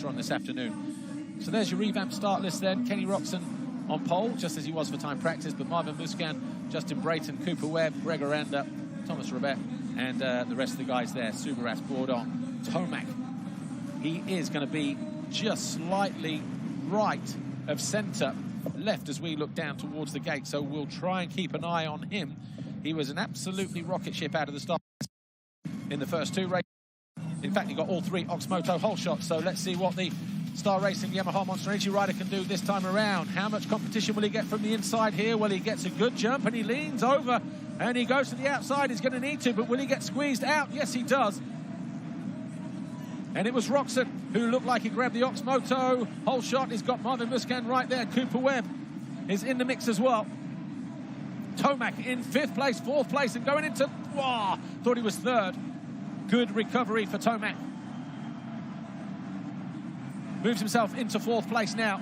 on this afternoon. So there's your revamped start list then. Kenny Roczen on pole, just as he was for time practice, but Marvin Musquin, Justin Brayton, Cooper Webb, Greg Aranda, Thomas Rebet, and the rest of the guys there, Subaras, Bourdon, Tomac. He is going to be just slightly right of centre left as we look down towards the gate, so we'll try and keep an eye on him. He was an absolutely rocket ship out of the start in the first two races. In fact, he got all three Oxmoto whole shots, so let's see what the Star Racing Yamaha Monster Energy rider can do this time around. How much competition will he get from the inside here? Well, he gets a good jump and he leans over and he goes to the outside. He's going to need to, but will he get squeezed out? Yes, he does. And it was Roczen who looked like he grabbed the Oxmoto whole shot. He's got Marvin Musquin right there. Cooper Webb is in the mix as well. Tomac in 5th place, 4th place, and going into... Wow, thought he was 3rd. Good recovery for Tomac. Moves himself into 4th place now.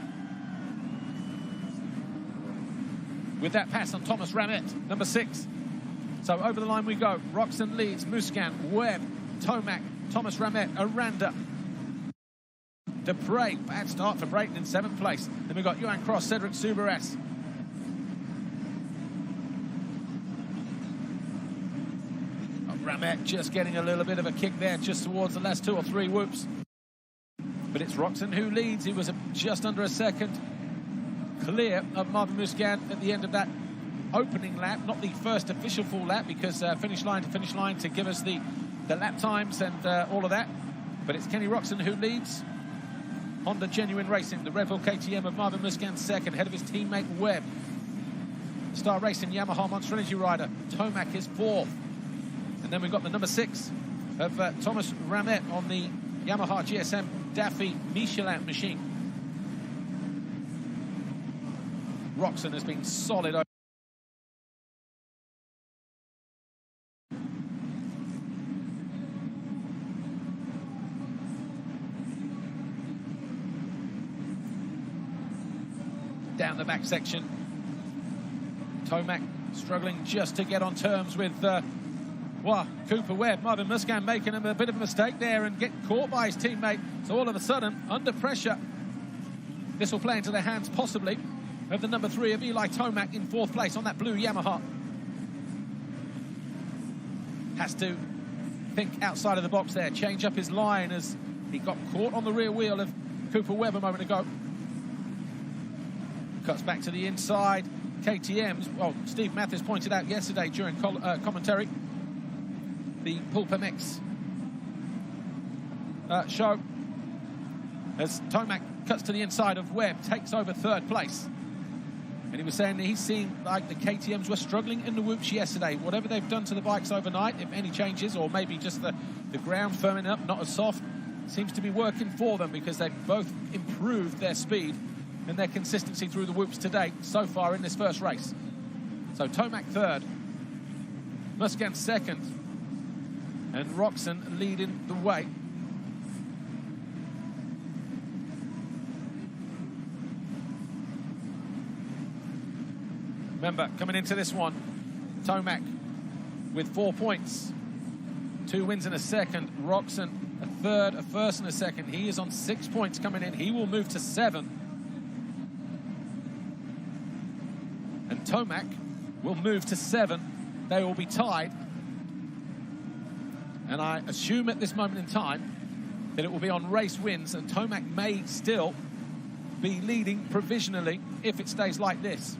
With that pass on Thomas Ramette, number 6. So over the line we go. Roczen leads, Musquin, Webb, Tomac, Thomas Ramette, Aranda. Dupre, bad start for Brayton in 7th place. Then we've got Johan Cross, Cedric Subaras. Ramette just getting a little bit of a kick there just towards the last 2 or 3 whoops. But it's Roczen who leads. He was just under a second clear of Marvin Musquin at the end of that opening lap. Not the first official full lap, because finish line to give us the lap times and all of that. But it's Kenny Roczen who leads. Honda Genuine Racing, the Red Bull KTM of Marvin Musquin, second, ahead of his teammate Webb. Star Racing Yamaha Monster Energy rider Tomac is 4th. And then we've got the number 6 of Thomas Ramette on the Yamaha GSM Daffy Michelin machine. Roczen has been solid. Down the back section. Tomac struggling just to get on terms with Cooper Webb. Marvin Musquin making a bit of a mistake there and getting caught by his teammate. So all of a sudden, under pressure, this will play into the hands possibly of the number 3 of Eli Tomac in 4th place on that blue Yamaha. Has to think outside of the box there, change up his line as he got caught on the rear wheel of Cooper Webb a moment ago. Cuts back to the inside. KTM's, well, Steve Mathis pointed out yesterday during commentary, the Pulpa Mix show, as Tomac cuts to the inside of Webb, takes over 3rd place. And he was saying that he seemed like the KTMs were struggling in the whoops yesterday. Whatever they've done to the bikes overnight, if any changes, or maybe just the ground firming up, not as soft, seems to be working for them, because they've both improved their speed and their consistency through the whoops to date so far in this first race. So Tomac 3rd, Musquin 2nd, and Roczen leading the way. Remember, coming into this one, Tomac with 4 points, 2 wins and a second. Roczen a 3rd, a 1st and a 2nd. He is on 6 points coming in. He will move to 7. And Tomac will move to 7. They will be tied. And I assume at this moment in time that it will be on race wins, and Tomac may still be leading provisionally if it stays like this.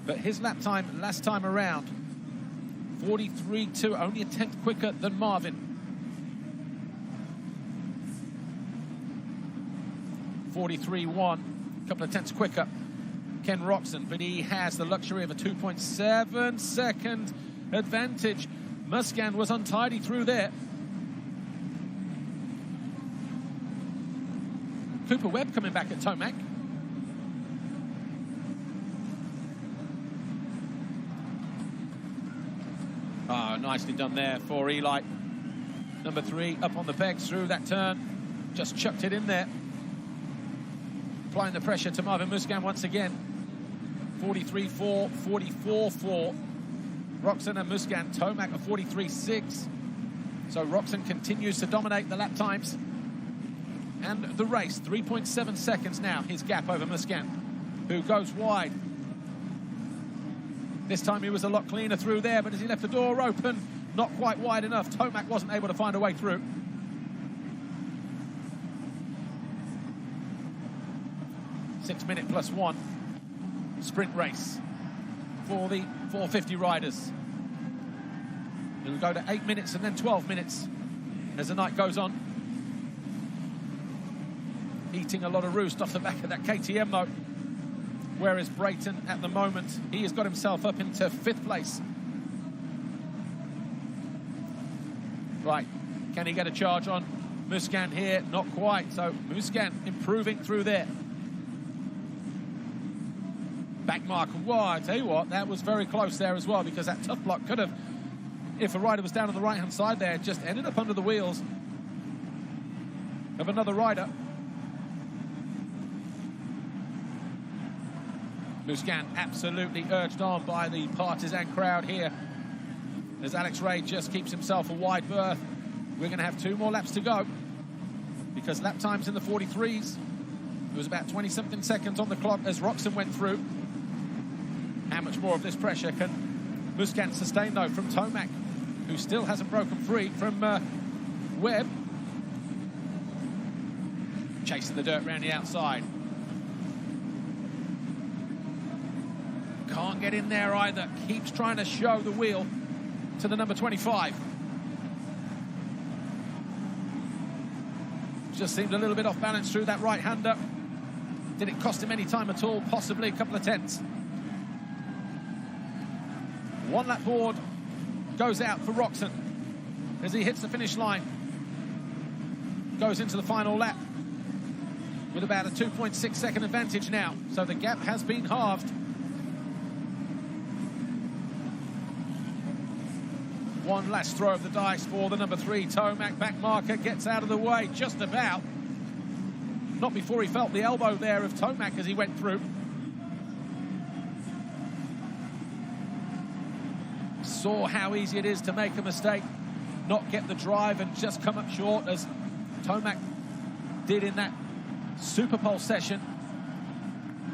But his lap time last time around, 43.2, only a 10th quicker than Marvin. 43.1, a couple of tenths quicker, Ken Roczen, but he has the luxury of a 2.7 second advantage. Musquin was untidy through there. Cooper Webb coming back at Tomac. Oh, nicely done there for Eli. Number 3 up on the pegs through that turn. Just chucked it in there. Applying the pressure to Marvin Musquin once again. 43.4, 44.4. Roczen and Musquin. Tomac a 43.6. So Roczen continues to dominate the lap times. and the race. 3.7 seconds now, his gap over Musquin, who goes wide. This time he was a lot cleaner through there, but as he left the door open, not quite wide enough. Tomac wasn't able to find a way through. +6 minute +1 sprint race for the 450 riders. It'll go to 8 minutes and then 12 minutes as the night goes on. Eating a lot of roost off the back of that KTM though. Whereas Brayton, at the moment, he has got himself up into 5th place. Right, can he get a charge on Musquin here? Not quite, so Musquin improving through there. Back marker, wow, I tell you what, that was very close there as well, because that tough block could have, if a rider was down on the right-hand side there, just ended up under the wheels of another rider. Musquin absolutely urged on by the partisan crowd here as Alex Ray just keeps himself a wide berth. We're going to have 2 more laps to go because lap time's in the 43s. It was about 20-something seconds on the clock as Roczen went through. How much more of this pressure can Musquin sustain, though, from Tomac, who still hasn't broken free from Webb. Chasing the dirt around the outside. Can't get in there either. Keeps trying to show the wheel to the number 25. Just seemed a little bit off balance through that right-hander. Did it cost him any time at all? Possibly a couple of tenths. 1 lap board goes out for Roczen as he hits the finish line. Goes into the final lap with about a 2.6 second advantage now. So the gap has been halved. 1 last throw of the dice for the number 3. Tomac, back marker, gets out of the way just about. Not before he felt the elbow there of Tomac as he went through. Saw how easy it is to make a mistake, not get the drive and just come up short as Tomac did in that Superpole session.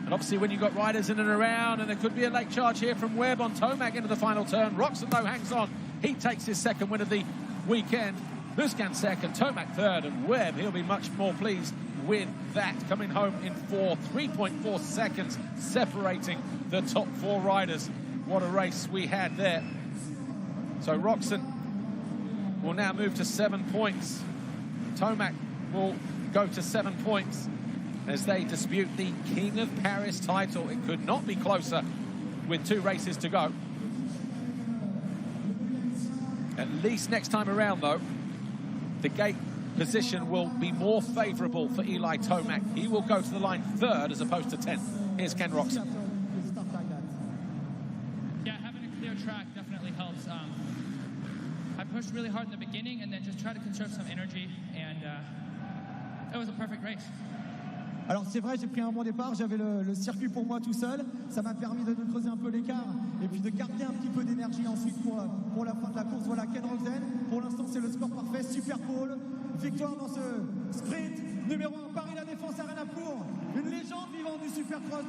And obviously when you've got riders in and around, and there could be a late charge here from Webb on Tomac into the final turn. Roczen though hangs on. He takes his 2nd win of the weekend. Musquin 2nd, Tomac 3rd, and Webb, he'll be much more pleased with that, coming home in 4th. 3.4 seconds separating the top 4 riders. What a race we had there. So Roczen will now move to 7 points. Tomac will go to 7 points as they dispute the King of Paris title. It could not be closer with 2 races to go. At least next time around, though, the gate position will be more favourable for Eli Tomac. He will go to the line 3rd as opposed to 10th. Here's Ken Roczen. Yeah, having a clear track definitely helps. I pushed really hard in the beginning and then just tried to conserve some energy, and it was a perfect race. Alors c'est vrai, j'ai pris un bon départ, j'avais le circuit pour moi tout seul, ça m'a permis de creuser un peu l'écart et puis de garder un petit peu d'énergie ensuite pour la fin de la course. Voilà, Ken Roczen, pour l'instant c'est le score parfait, Superpole, victoire dans ce sprint, numéro 1 Paris La Défense Arena pour une légende vivante du Supercross.